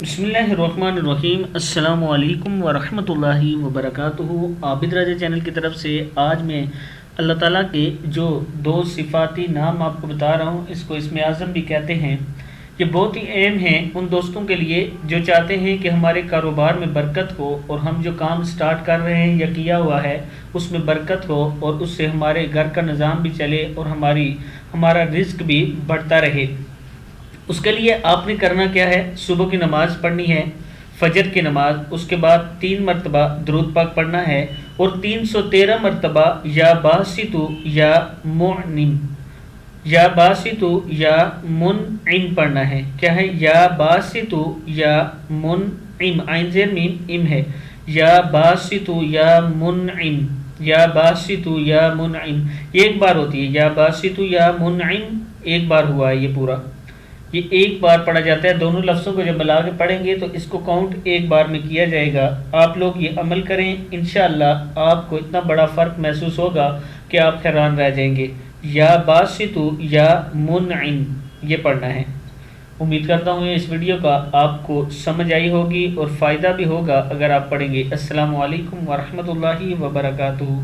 बिस्मिल्लाहिर्रहमानिर्रहीम। अस्सलामु अलैकुम वरहमतुल्लाहि वबरकातुहू। आबिद राजा चैनल की तरफ से आज मैं अल्लाह ताला के जो दो सिफाती नाम आपको बता रहा हूँ, इसको इसमें आज़म भी कहते हैं। ये बहुत ही अहम हैं उन दोस्तों के लिए जो चाहते हैं कि हमारे कारोबार में बरकत हो और हम जो काम स्टार्ट कर रहे हैं या किया हुआ है उसमें बरकत हो और उससे हमारे घर का निज़ाम भी चले और हमारा रिस्क भी बढ़ता रहे। उसके लिए आपने करना क्या है, सुबह की नमाज़ पढ़नी है, फजर की नमाज, उसके बाद 3 मरतबा दरूद पाक पढ़ना है और 313 मरतबा या बासितु या मुनिम या मुनइम पढ़ना है। क्या है? या बासितु या मुनइम, आइन ज़ेर मीम इम है। या बासितु या मुनइम, या बासितु या मुनइम एक बार होती है। या बासितु या मुनइम एक बार हुआ है, ये पूरा ये एक बार पढ़ा जाता है। दोनों लफ्ज़ों को जब मिला के पढ़ेंगे तो इसको काउंट एक बार में किया जाएगा। आप लोग ये अमल करें, इंशाअल्लाह आपको इतना बड़ा फ़र्क महसूस होगा कि आप हैरान रह जाएंगे। या बासितु या मुनइम ये पढ़ना है। उम्मीद करता हूँ इस वीडियो का आपको समझ आई होगी और फ़ायदा भी होगा अगर आप पढ़ेंगे। अस्सलामु अलैकुम वरहमतुल्लाहि वबरकातुहू।